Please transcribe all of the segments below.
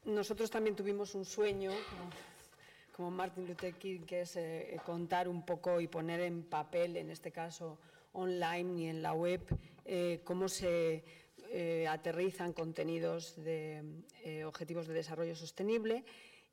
nosotros también tuvimos un sueño, como Martin Luther King, que es contar un poco y poner en papel, en este caso online y en la web, cómo se aterrizan contenidos de objetivos de desarrollo sostenible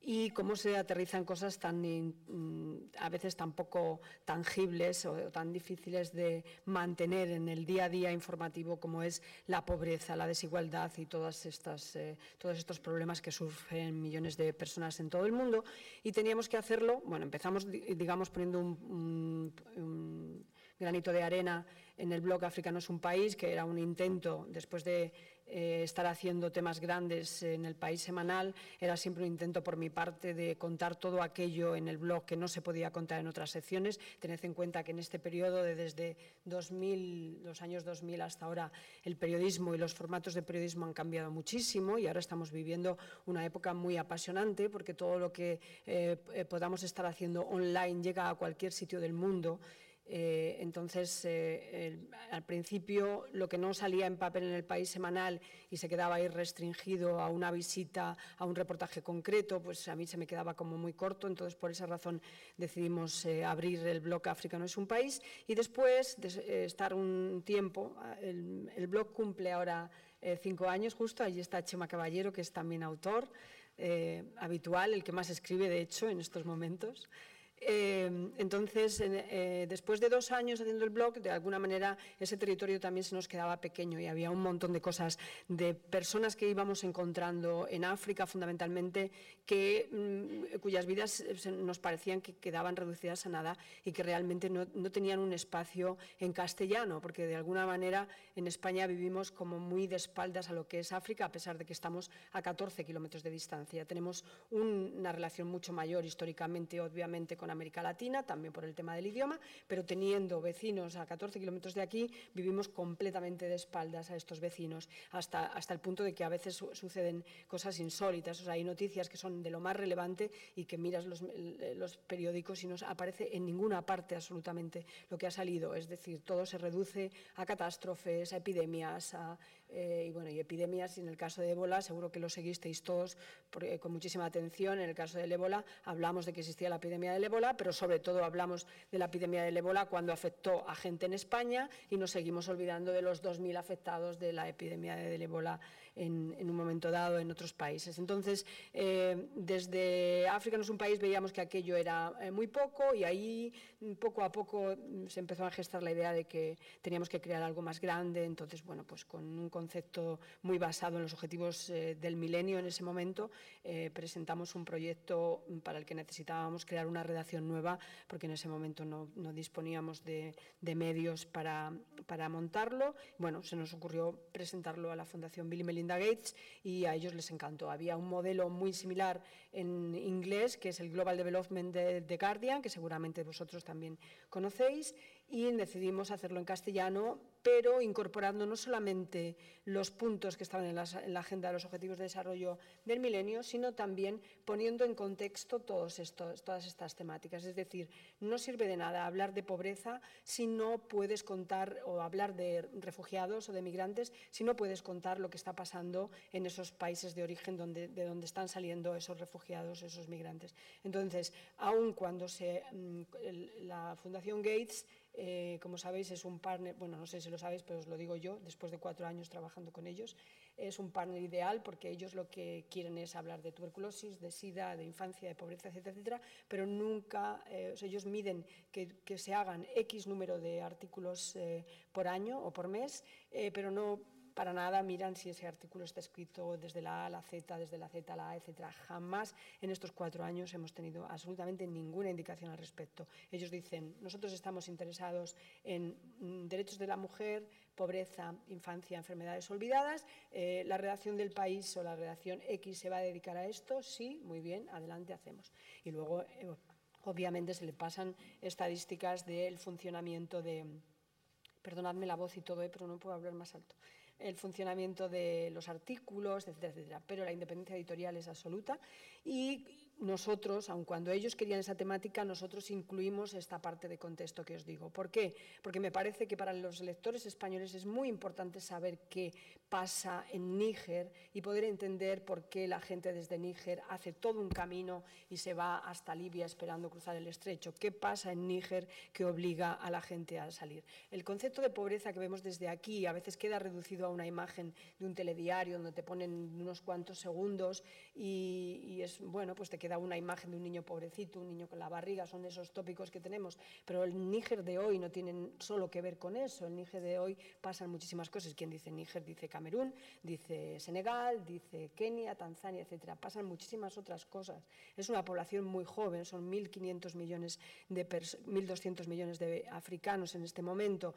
y cómo se aterrizan cosas a veces tan poco tangibles o tan difíciles de mantener en el día a día informativo, como es la pobreza, la desigualdad y todos estos problemas que sufren millones de personas en todo el mundo. Y teníamos que hacerlo, bueno, empezamos, digamos, poniendo un granito de arena en el blog África no es un país, que era un intento, después de estar haciendo temas grandes en el País Semanal, era siempre un intento por mi parte de contar todo aquello en el blog que no se podía contar en otras secciones. Tened en cuenta que en este periodo, desde los años 2000 hasta ahora, el periodismo y los formatos de periodismo han cambiado muchísimo y ahora estamos viviendo una época muy apasionante, porque todo lo que podamos estar haciendo online llega a cualquier sitio del mundo. Entonces, al principio, lo que no salía en papel en el País Semanal y se quedaba ahí restringido a una visita, a un reportaje concreto, pues a mí se me quedaba como muy corto. Entonces, por esa razón decidimos abrir el blog África no es un país, y después de estar un tiempo, el blog cumple ahora 5 años justo. Allí está Chema Caballero, que es también autor habitual, el que más escribe de hecho en estos momentos. Entonces, después de 2 años haciendo el blog, de alguna manera ese territorio también se nos quedaba pequeño y había un montón de cosas, de personas que íbamos encontrando en África fundamentalmente, cuyas vidas nos parecían que quedaban reducidas a nada y que realmente no tenían un espacio en castellano, porque de alguna manera en España vivimos como muy de espaldas a lo que es África, a pesar de que estamos a 14 kilómetros de distancia. Tenemos una relación mucho mayor históricamente, obviamente, con América Latina, también por el tema del idioma, pero teniendo vecinos a 14 kilómetros de aquí, vivimos completamente de espaldas a estos vecinos, hasta el punto de que a veces suceden cosas insólitas. O sea, hay noticias que son de lo más relevante y que miras los periódicos y no aparece en ninguna parte absolutamente lo que ha salido. Es decir, todo se reduce a catástrofes, a epidemias, y epidemias, y en el caso de ébola, seguro que lo seguisteis todos con muchísima atención. En el caso del ébola hablamos de que existía la epidemia del ébola, pero sobre todo hablamos de la epidemia del ébola cuando afectó a gente en España, y nos seguimos olvidando de los 2000 afectados de la epidemia del ébola en un momento dado en otros países. Entonces, desde África no es un país veíamos que aquello era muy poco, y ahí poco a poco se empezó a gestar la idea de que teníamos que crear algo más grande. Entonces, bueno, pues con un concepto muy basado en los objetivos del milenio en ese momento, presentamos un proyecto para el que necesitábamos crear una redacción nueva, porque en ese momento no disponíamos de medios para montarlo. Bueno, se nos ocurrió presentarlo a la Fundación Bill y Melinda Gates y a ellos les encantó. Había un modelo muy similar en inglés, que es el Global Development de The Guardian, que seguramente vosotros también conocéis, y decidimos hacerlo en castellano, pero incorporando no solamente los puntos que estaban en la agenda de los Objetivos de Desarrollo del Milenio, sino también poniendo en contexto todas estas temáticas. Es decir, no sirve de nada hablar de pobreza si no puedes contar, o hablar de refugiados o de migrantes, si no puedes contar lo que está pasando en esos países de origen de donde están saliendo esos refugiados, esos migrantes. Entonces, aun cuando la Fundación Gates, como sabéis, es un partner, bueno, no sé si lo sabéis, pero os lo digo yo, después de 4 años trabajando con ellos, es un partner ideal, porque ellos lo que quieren es hablar de tuberculosis, de sida, de infancia, de pobreza, etcétera, etcétera, pero nunca, ellos miden que se hagan X número de artículos por año o por mes, pero no para nada miran si ese artículo está escrito desde la A a la Z, desde la Z a la A, etcétera. Jamás en estos 4 años hemos tenido absolutamente ninguna indicación al respecto. Ellos dicen, nosotros estamos interesados en derechos de la mujer, pobreza, infancia, enfermedades olvidadas, la redacción del país o la redacción X se va a dedicar a esto, sí, muy bien, adelante, hacemos. Y luego, obviamente, se le pasan estadísticas del funcionamiento de... Perdonadme la voz y todo, pero no puedo hablar más alto. El funcionamiento de los artículos, etcétera, etcétera. Pero la independencia editorial es absoluta, y nosotros, aun cuando ellos querían esa temática, nosotros incluimos esta parte de contexto que os digo. ¿Por qué? Porque me parece que para los lectores españoles es muy importante saber qué pasa en Níger y poder entender por qué la gente desde Níger hace todo un camino y se va hasta Libia esperando cruzar el estrecho. ¿Qué pasa en Níger que obliga a la gente a salir? El concepto de pobreza que vemos desde aquí a veces queda reducido a una imagen de un telediario donde te ponen unos cuantos segundos y es, bueno, pues te queda una imagen de un niño pobrecito, un niño con la barriga, son esos tópicos que tenemos, pero el Níger de hoy no tiene solo que ver con eso, el Níger de hoy pasan muchísimas cosas. Quien dice Níger dice Camerún, dice Senegal, dice Kenia, Tanzania, etcétera. Pasan muchísimas otras cosas. Es una población muy joven, son 1.200 millones de africanos en este momento,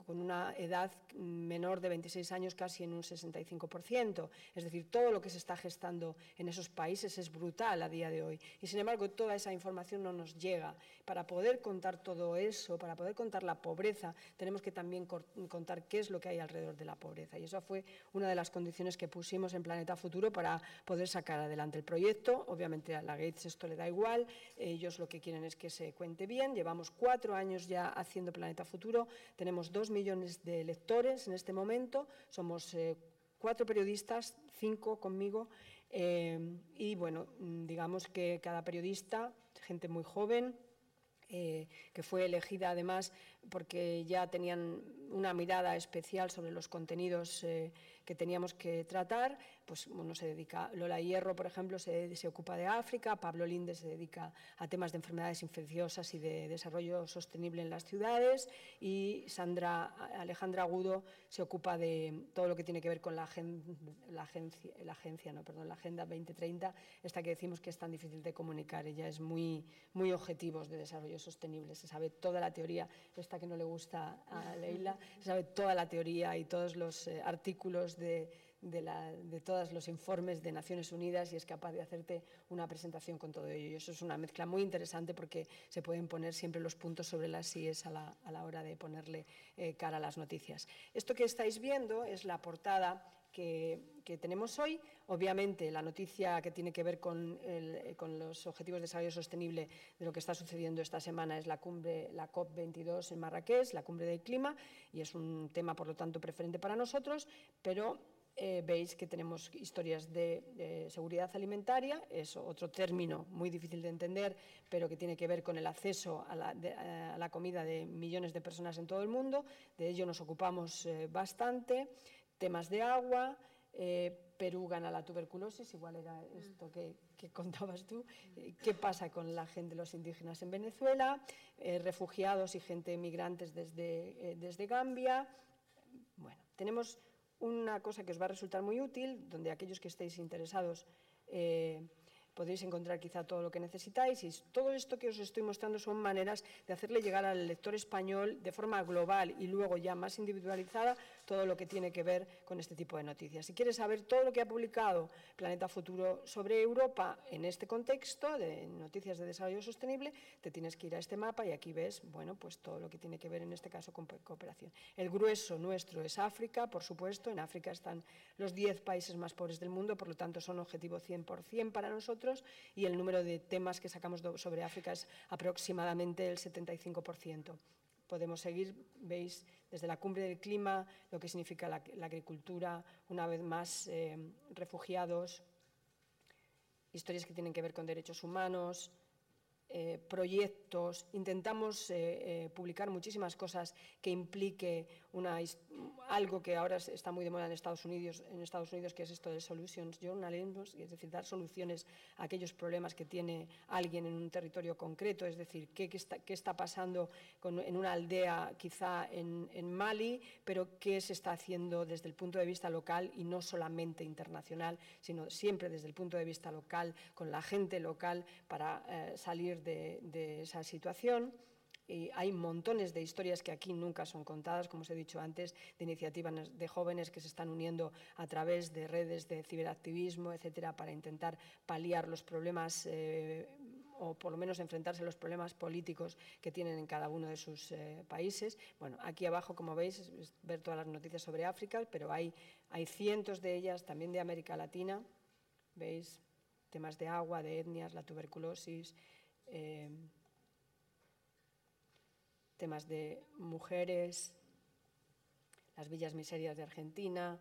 con una edad menor de 26 años casi en un 65%. Es decir, todo lo que se está gestando en esos países es brutal a día de hoy. Y sin embargo, toda esa información no nos llega. Para poder contar todo eso, para poder contar la pobreza, tenemos que también contar qué es lo que hay alrededor de la pobreza. Y esa fue una de las condiciones que pusimos en Planeta Futuro para poder sacar adelante el proyecto. Obviamente a la Gates esto le da igual, ellos lo que quieren es que se cuente bien. Llevamos 4 años ya haciendo Planeta Futuro, tenemos 2 millones de lectores en este momento, somos 4 periodistas, 5 conmigo, y bueno, digamos que cada periodista, gente muy joven, que fue elegida además porque ya tenían una mirada especial sobre los contenidos que teníamos que tratar, pues bueno, se dedica, Lola Hierro, por ejemplo, se ocupa de África, Pablo Linde se dedica a temas de enfermedades infecciosas y de desarrollo sostenible en las ciudades, y Alejandra Agudo se ocupa de todo lo que tiene que ver con la Agenda 2030, esta que decimos que es tan difícil de comunicar. Ella es muy objetivos de desarrollo sostenible, se sabe toda la teoría, esta que no le gusta a Leila, se sabe toda la teoría y todos los artículos de todos los informes de Naciones Unidas, y es capaz de hacerte una presentación con todo ello. Y eso es una mezcla muy interesante porque se pueden poner siempre los puntos sobre las íes a la hora de ponerle cara a las noticias. Esto que estáis viendo es la portada que tenemos hoy. Obviamente la noticia que tiene que ver con los Objetivos de Desarrollo Sostenible de lo que está sucediendo esta semana es la COP22 en Marrakech, la cumbre del clima, y es un tema por lo tanto preferente para nosotros, pero veis que tenemos historias de seguridad alimentaria, es otro término muy difícil de entender, pero que tiene que ver con el acceso a la comida de millones de personas en todo el mundo. De ello nos ocupamos bastante. Temas de agua, Perú gana la tuberculosis, igual era esto que contabas tú. ¿Qué pasa con la gente, los indígenas en Venezuela? Refugiados y gente migrantes desde Gambia. Bueno, tenemos una cosa que os va a resultar muy útil, donde aquellos que estéis interesados podéis encontrar quizá todo lo que necesitáis, y todo esto que os estoy mostrando son maneras de hacerle llegar al lector español de forma global y luego ya más individualizada todo lo que tiene que ver con este tipo de noticias. Si quieres saber todo lo que ha publicado Planeta Futuro sobre Europa en este contexto de noticias de desarrollo sostenible, te tienes que ir a este mapa y aquí ves, bueno, pues todo lo que tiene que ver en este caso con cooperación. El grueso nuestro es África, por supuesto. En África están los 10 países más pobres del mundo, por lo tanto son objetivo 100% para nosotros, y el número de temas que sacamos sobre África es aproximadamente el 75%. Podemos seguir, veis, desde la cumbre del clima, lo que significa la agricultura, una vez más, refugiados, historias que tienen que ver con derechos humanos, proyectos. Intentamos publicar muchísimas cosas que implique algo que ahora está muy de moda en Estados Unidos, que es esto de solutions journalism, es decir, dar soluciones a aquellos problemas que tiene alguien en un territorio concreto, es decir, qué está pasando en una aldea quizá en Mali, pero qué se está haciendo desde el punto de vista local y no solamente internacional, sino siempre desde el punto de vista local, con la gente local, para salir de esa situación. Y hay montones de historias que aquí nunca son contadas, como os he dicho antes, de iniciativas de jóvenes que se están uniendo a través de redes de ciberactivismo, etcétera, para intentar paliar los problemas o por lo menos enfrentarse a los problemas políticos que tienen en cada uno de sus países. Bueno, aquí abajo, como veis, es ver todas las noticias sobre África, pero hay cientos de ellas también de América Latina, ¿veis? temas de agua, de etnias, la tuberculosis, temas de mujeres, las villas miserias de Argentina.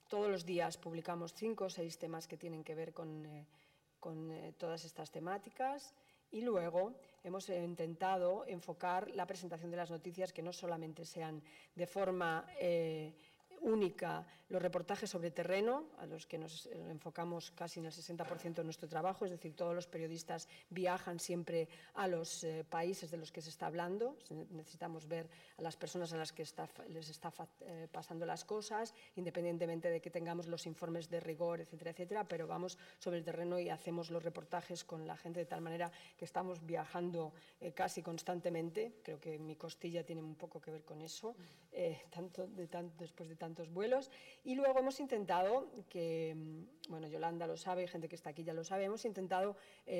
Todos los días publicamos 5 o 6 temas que tienen que ver con todas estas temáticas, y luego hemos intentado enfocar la presentación de las noticias que no solamente sean de forma única los reportajes sobre terreno, a los que nos enfocamos casi en el 60% de nuestro trabajo, es decir, todos los periodistas viajan siempre a los países de los que se está hablando, necesitamos ver a las personas a las que les está pasando las cosas, independientemente de que tengamos los informes de rigor, etcétera, etcétera, pero vamos sobre el terreno y hacemos los reportajes con la gente de tal manera que estamos viajando casi constantemente. Creo que mi costilla tiene un poco que ver con eso, después de tantos vuelos. Y luego hemos intentado, que, bueno, Yolanda lo sabe, gente que está aquí ya lo sabe, hemos intentado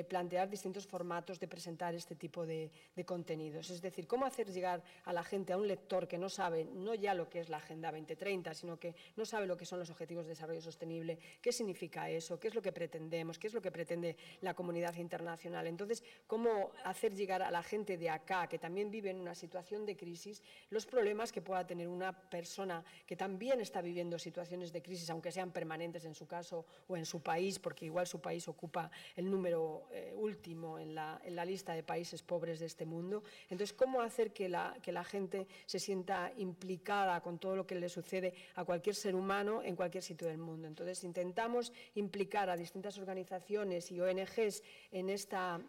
plantear distintos formatos de presentar este tipo de contenidos. Es decir, cómo hacer llegar a la gente, a un lector que no sabe, no ya lo que es la Agenda 2030, sino que no sabe lo que son los Objetivos de Desarrollo Sostenible, qué significa eso, qué es lo que pretendemos, qué es lo que pretende la comunidad internacional. Entonces, cómo hacer llegar a la gente de acá, que también vive en una situación de crisis, los problemas que pueda tener una persona que también está viviendo situaciones de crisis, aunque sean permanentes en su caso o en su país, porque igual su país ocupa el número último en la lista de países pobres de este mundo. Entonces, ¿cómo hacer que la gente se sienta implicada con todo lo que le sucede a cualquier ser humano en cualquier sitio del mundo? Entonces, intentamos implicar a distintas organizaciones y ONGs en esta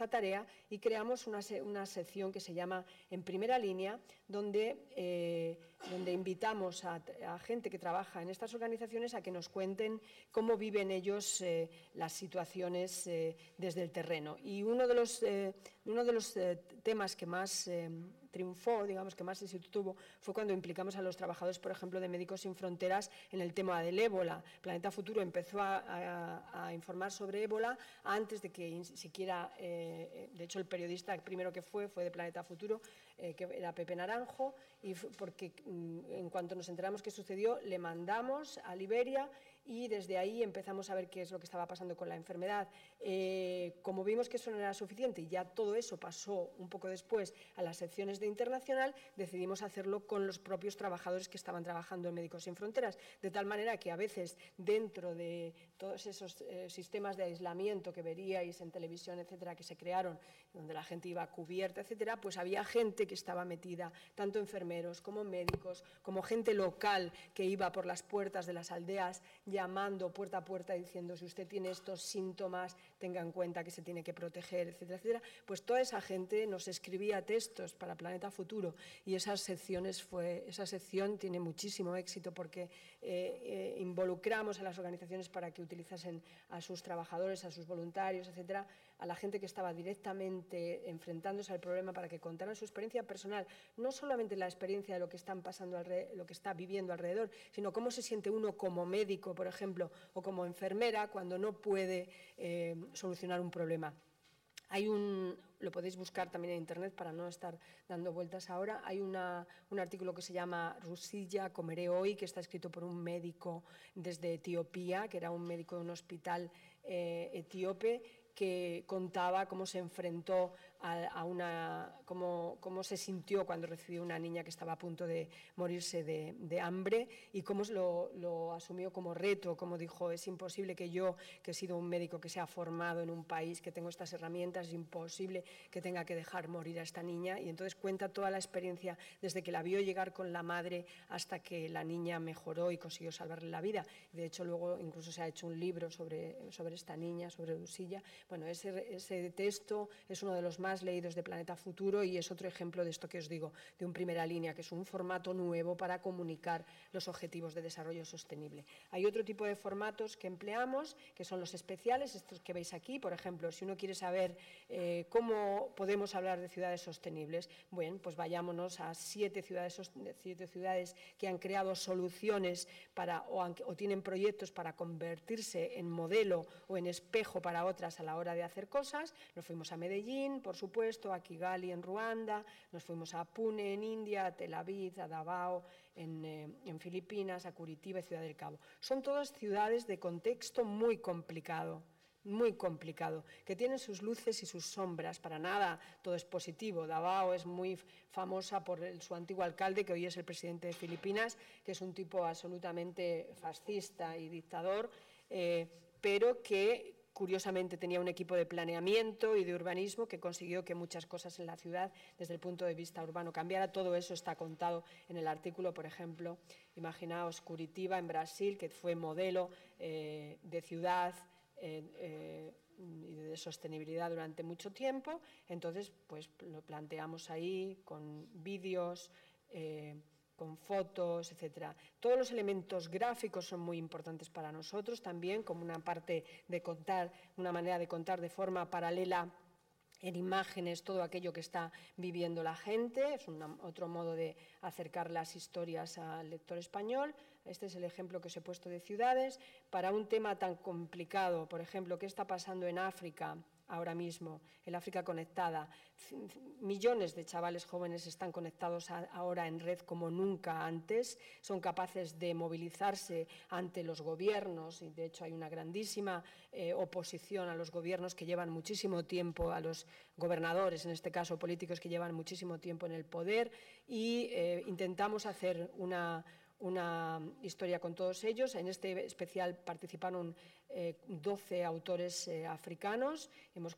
tarea, y creamos una sección que se llama En Primera Línea, donde invitamos a gente que trabaja en estas organizaciones a que nos cuenten cómo viven ellos las situaciones desde el terreno. Y uno de los temas que más triunfó, digamos, que más éxito tuvo, fue cuando implicamos a los trabajadores, por ejemplo, de Médicos Sin Fronteras en el tema del ébola. Planeta Futuro empezó a informar sobre ébola antes de que siquiera, de hecho, el periodista primero que fue de Planeta Futuro, que era Pepe Naranjo, y porque en cuanto nos enteramos qué sucedió, le mandamos a Liberia, y desde ahí empezamos a ver qué es lo que estaba pasando con la enfermedad. Como vimos que eso no era suficiente y ya todo eso pasó un poco después a las secciones de internacional, decidimos hacerlo con los propios trabajadores que estaban trabajando en Médicos Sin Fronteras, de tal manera que a veces dentro de todos esos sistemas de aislamiento que veríais en televisión, etcétera, que se crearon, donde la gente iba cubierta, etcétera, pues había gente que estaba metida, tanto enfermeros como médicos, como gente local que iba por las puertas de las aldeas llamando puerta a puerta diciendo: si usted tiene estos síntomas, tenga en cuenta que se tiene que proteger, etcétera, etcétera. Pues toda esa gente nos escribía textos para Planeta Futuro, y esa sección tiene muchísimo éxito porque involucramos a las organizaciones para que utilizasen a sus trabajadores, a sus voluntarios, etcétera, a la gente que estaba directamente enfrentándose al problema, para que contaran su experiencia personal, no solamente la experiencia de lo que están pasando, lo que está viviendo alrededor, sino cómo se siente uno como médico, por ejemplo, o como enfermera cuando no puede solucionar un problema. Lo podéis buscar también en internet para no estar dando vueltas ahora. Hay un artículo que se llama Rusilla, comeré hoy, que está escrito por un médico desde Etiopía, que era un médico de un hospital etíope, que contaba cómo se enfrentó cómo se sintió cuando recibió una niña que estaba a punto de morirse de hambre, y cómo lo asumió como reto, como dijo: es imposible que yo, que he sido un médico que se ha formado en un país, que tengo estas herramientas, es imposible que tenga que dejar morir a esta niña. Y entonces cuenta toda la experiencia desde que la vio llegar con la madre hasta que la niña mejoró y consiguió salvarle la vida. De hecho, luego incluso se ha hecho un libro sobre esta niña, sobre Rusilla. Bueno, ese texto es uno de los más leídos de Planeta Futuro, y es otro ejemplo de esto que os digo, de un Primera Línea, que es un formato nuevo para comunicar los Objetivos de Desarrollo Sostenible. Hay otro tipo de formatos que empleamos, que son los especiales, estos que veis aquí. Por ejemplo, si uno quiere saber cómo podemos hablar de ciudades sostenibles, bueno, pues vayámonos a 7 ciudades que han creado soluciones o tienen proyectos para convertirse en modelo o en espejo para otras a la hora de hacer cosas. Nos fuimos a Medellín, por supuesto, a Kigali en Ruanda, nos fuimos a Pune en India, a Tel Aviv, a Davao en Filipinas, a Curitiba y Ciudad del Cabo. Son todas ciudades de contexto muy complicado, muy complicado, que tiene sus luces y sus sombras, para nada todo es positivo. Davao es muy famosa por su antiguo alcalde, que hoy es el presidente de Filipinas, que es un tipo absolutamente fascista y dictador, pero que curiosamente tenía un equipo de planeamiento y de urbanismo que consiguió que muchas cosas en la ciudad desde el punto de vista urbano cambiara. Todo eso está contado en el artículo. Por ejemplo, imaginaos Curitiba en Brasil, que fue modelo de ciudad y de sostenibilidad durante mucho tiempo. Entonces, pues lo planteamos ahí con vídeos, con fotos, etcétera. Todos los elementos gráficos son muy importantes para nosotros también, como una parte de contar, una manera de contar de forma paralela en imágenes todo aquello que está viviendo la gente. Es otro modo de acercar las historias al lector español. Este es el ejemplo que os he puesto de ciudades. Para un tema tan complicado, por ejemplo, ¿qué está pasando en África ahora mismo, el África conectada? Millones de chavales jóvenes están conectados ahora en red como nunca antes, son capaces de movilizarse ante los gobiernos y de hecho hay una grandísima oposición a los gobiernos que llevan muchísimo tiempo, a los gobernadores, en este caso políticos que llevan muchísimo tiempo en el poder, y intentamos hacer una historia con todos ellos. En este especial participaron 12 autores africanos. Hemos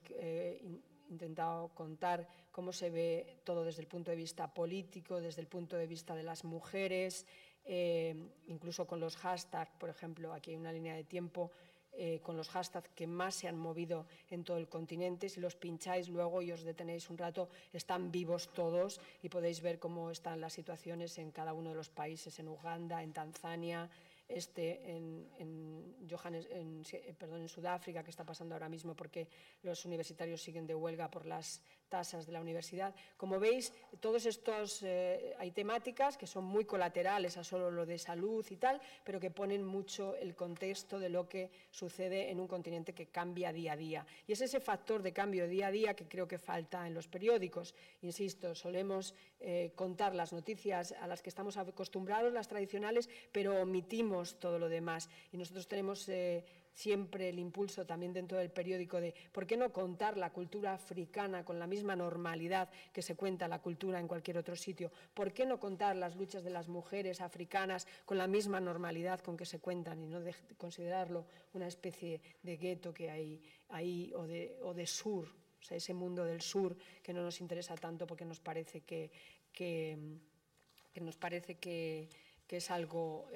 intentado contar cómo se ve todo desde el punto de vista político, desde el punto de vista de las mujeres, incluso con los hashtags. Por ejemplo, aquí hay una línea de tiempo con los hashtags que más se han movido en todo el continente. Si los pincháis luego y os detenéis un rato, están vivos todos y podéis ver cómo están las situaciones en cada uno de los países, en Uganda, en Tanzania, en Sudáfrica, que está pasando ahora mismo porque los universitarios siguen de huelga por las tasas de la universidad. Como veis, todos estos hay temáticas que son muy colaterales a solo lo de salud y tal, pero que ponen mucho el contexto de lo que sucede en un continente que cambia día a día. Y es ese factor de cambio día a día que creo que falta en los periódicos. Insisto, solemos contar las noticias a las que estamos acostumbrados, las tradicionales, pero omitimos todo lo demás. Y nosotros tenemos siempre el impulso también dentro del periódico de ¿por qué no contar la cultura africana con la misma normalidad que se cuenta la cultura en cualquier otro sitio? ¿Por qué no contar las luchas de las mujeres africanas con la misma normalidad con que se cuentan y no considerarlo una especie de gueto que hay ahí o de sur? O sea, ese mundo del sur que no nos interesa tanto porque nos parece que es algo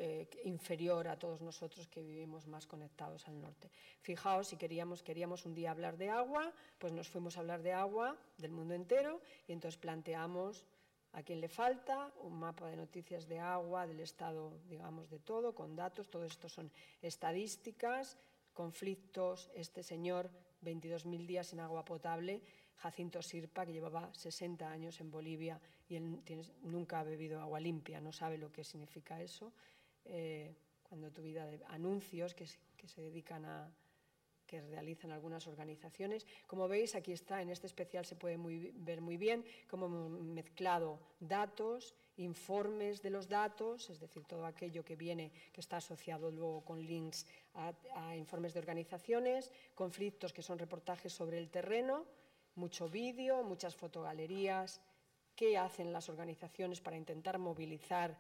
inferior a todos nosotros que vivimos más conectados al norte. Fijaos, si queríamos un día hablar de agua, pues nos fuimos a hablar de agua del mundo entero y entonces planteamos a quién le falta, un mapa de noticias de agua, del estado, digamos, de todo, con datos. Todo esto son estadísticas, conflictos. Este señor, 22.000 días sin agua potable, Jacinto Sirpa, que llevaba 60 años en Bolivia y él nunca ha bebido agua limpia, no sabe lo que significa eso. Cuando tu vida de anuncios que se dedican que realizan algunas organizaciones. Como veis, aquí está, en este especial se puede ver muy bien cómo hemos mezclado datos, informes de los datos, es decir, todo aquello que viene, que está asociado luego con links a informes de organizaciones, conflictos que son reportajes sobre el terreno, mucho vídeo, muchas fotogalerías. ¿Qué hacen las organizaciones para intentar movilizar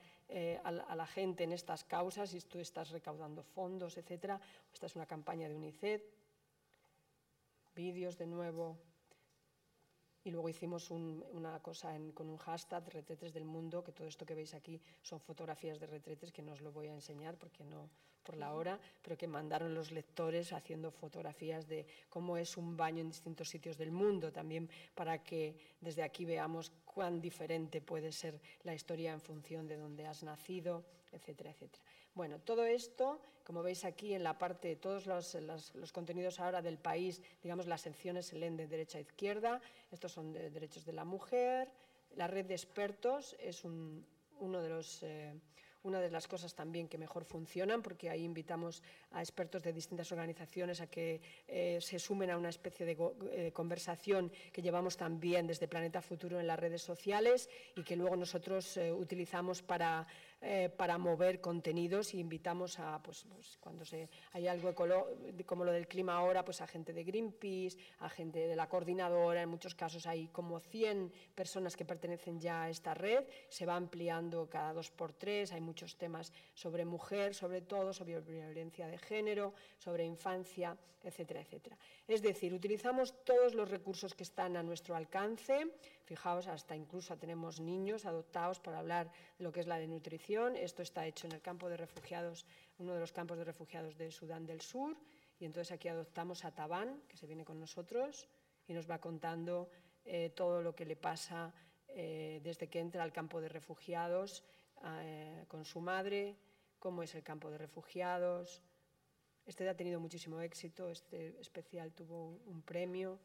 a la gente en estas causas? Si tú estás recaudando fondos, etcétera. Esta es una campaña de UNICEF. Vídeos de nuevo. Y luego hicimos una cosa con un hashtag, retretes del mundo, que todo esto que veis aquí son fotografías de retretes, que no os lo voy a enseñar porque no por la hora, pero que mandaron los lectores haciendo fotografías de cómo es un baño en distintos sitios del mundo, también para que desde aquí veamos cuán diferente puede ser la historia en función de dónde has nacido, etcétera, etcétera. Bueno, todo esto, como veis aquí en la parte, todos los contenidos ahora del país, digamos, las secciones se leen de derecha a izquierda. Estos son de derechos de la mujer. La red de expertos es una de las cosas también que mejor funcionan, porque ahí invitamos a expertos de distintas organizaciones a que se sumen a una especie de conversación que llevamos también desde Planeta Futuro en las redes sociales y que luego nosotros utilizamos para para mover contenidos, y invitamos a, pues cuando hay algo como lo del clima ahora, pues a gente de Greenpeace, a gente de la coordinadora. En muchos casos hay como 100 personas que pertenecen ya a esta red, se va ampliando cada 2×3, hay muchos temas sobre mujer, sobre todo, sobre violencia de género, sobre infancia, etcétera, etcétera. Es decir, utilizamos todos los recursos que están a nuestro alcance. Fijaos, hasta incluso tenemos niños adoptados para hablar de lo que es la desnutrición. Esto está hecho en el campo de refugiados, uno de los campos de refugiados de Sudán del Sur, y entonces aquí adoptamos a Taban, que se viene con nosotros y nos va contando todo lo que le pasa desde que entra al campo de refugiados con su madre, cómo es el campo de refugiados. Este ha tenido muchísimo éxito, este especial tuvo un premio.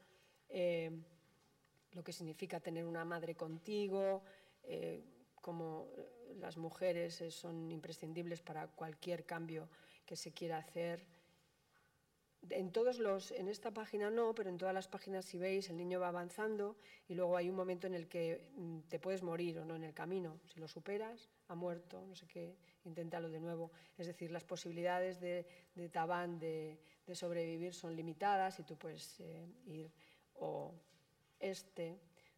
Lo que significa tener una madre contigo, cómo las mujeres son imprescindibles para cualquier cambio que se quiera hacer. En esta página no, pero en todas las páginas, si veis, el niño va avanzando y luego hay un momento en el que te puedes morir o no en el camino. Si lo superas, ha muerto, no sé qué, inténtalo de nuevo. Es decir, las posibilidades de Taban de sobrevivir son limitadas y tú puedes ir. O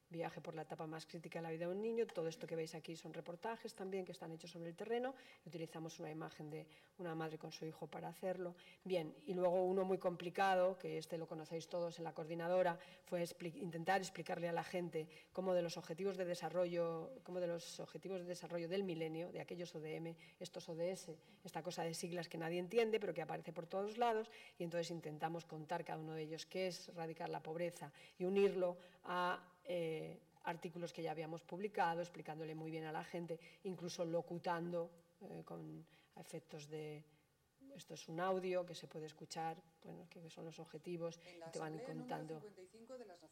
viaje por la etapa más crítica de la vida de un niño. Todo esto que veis aquí son reportajes también que están hechos sobre el terreno. Utilizamos una imagen de una madre con su hijo para hacerlo. Bien, y luego uno muy complicado, que lo conocéis todos en la coordinadora, fue intentar explicarle a la gente cómo de los objetivos de desarrollo, del milenio, de aquellos ODM, estos ODS, esta cosa de siglas que nadie entiende, pero que aparece por todos lados, y entonces intentamos contar cada uno de ellos qué es erradicar la pobreza y unirlo a artículos que ya habíamos publicado, explicándole muy bien a la gente, incluso locutando con efectos de... Esto es un audio que se puede escuchar, bueno, que son los objetivos, y te van contando.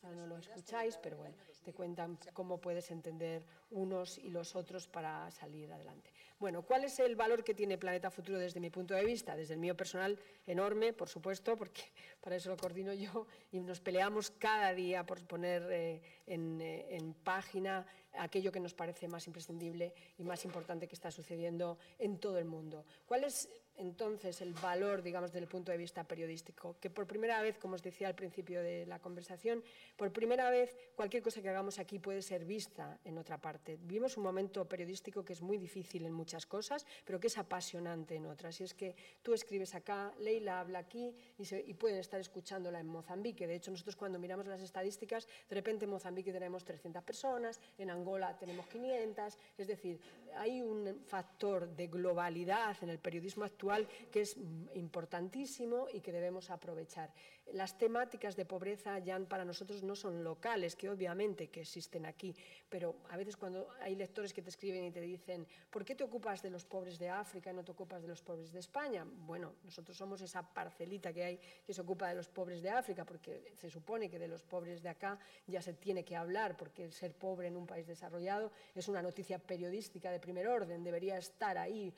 Ahora no lo escucháis, pero bueno, te cuentan cómo puedes entender unos y los otros para salir adelante. Bueno, ¿cuál es el valor que tiene Planeta Futuro desde mi punto de vista? Desde el mío personal, enorme, por supuesto, porque para eso lo coordino yo, y nos peleamos cada día por poner en página aquello que nos parece más imprescindible y más importante que está sucediendo en todo el mundo. ¿Cuál es entonces el valor, digamos, desde el punto de vista periodístico? Que por primera vez, como os decía al principio de la conversación, por primera vez cualquier cosa que hagamos aquí puede ser vista en otra parte. Vivimos un momento periodístico que es muy difícil en muchas cosas, pero que es apasionante en otras. Y es que tú escribes acá, Leila habla aquí y pueden estar escuchándola en Mozambique. De hecho, nosotros cuando miramos las estadísticas, de repente en Mozambique tenemos 300 personas, en Angola tenemos 500, es decir, hay un factor de globalidad en el periodismo actual que es importantísimo y que debemos aprovechar. Las temáticas de pobreza ya para nosotros no son locales, que obviamente que existen aquí, pero a veces cuando hay lectores que te escriben y te dicen ¿por qué te ocupas de los pobres de África y no te ocupas de los pobres de España? Bueno, nosotros somos esa parcelita que hay que se ocupa de los pobres de África, porque se supone que de los pobres de acá ya se tiene que hablar, porque ser pobre en un país desarrollado es una noticia periodística de primer orden, debería estar ahí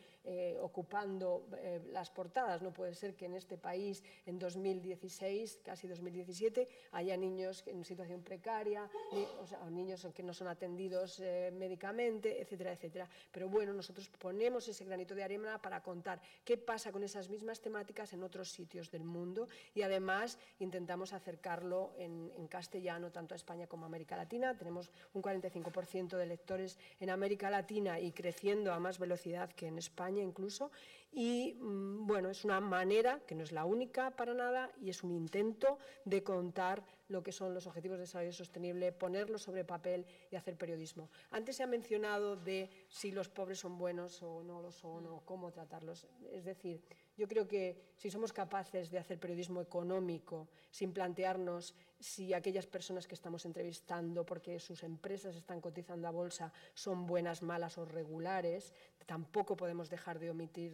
ocupando las portadas. No puede ser que en este país en 2016, casi 2017, haya niños en situación precaria, o niños que no son atendidos médicamente, etcétera, etcétera. Pero bueno, nosotros ponemos ese granito de arena para contar qué pasa con esas mismas temáticas en otros sitios del mundo, y además intentamos acercarlo en castellano tanto a España como a América Latina. Tenemos un 45% de lectores en América Latina y creciendo a más velocidad que en España incluso, y bueno, es una manera, que no es la única para nada, y es un intento de contar lo que son los objetivos de desarrollo sostenible, ponerlos sobre papel y hacer periodismo. Antes se ha mencionado de si los pobres son buenos o no lo son, o cómo tratarlos. Es decir, yo creo que si somos capaces de hacer periodismo económico sin plantearnos si aquellas personas que estamos entrevistando porque sus empresas están cotizando a bolsa son buenas, malas o regulares, tampoco podemos dejar de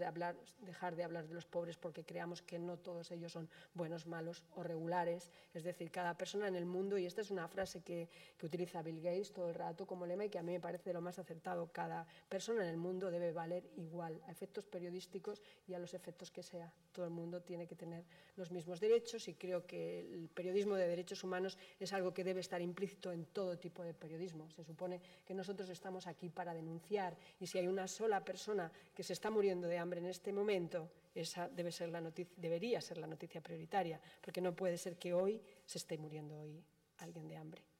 hablar de los pobres porque creamos que no todos ellos son buenos, malos o regulares. Es decir, cada persona en el mundo, y esta es una frase que utiliza Bill Gates todo el rato como lema y que a mí me parece lo más acertado cada persona en el mundo debe valer igual a efectos periodísticos y a los efectos que sea. Todo el mundo tiene que tener los mismos derechos y creo que el periodismo de derechos humanos es algo que debe estar implícito en todo tipo de periodismo. Se supone que nosotros estamos aquí para denunciar y si hay una sola persona que se está muriendo de hambre en este momento, esa debería ser la noticia prioritaria, porque no puede ser que hoy se esté muriendo hoy alguien de hambre.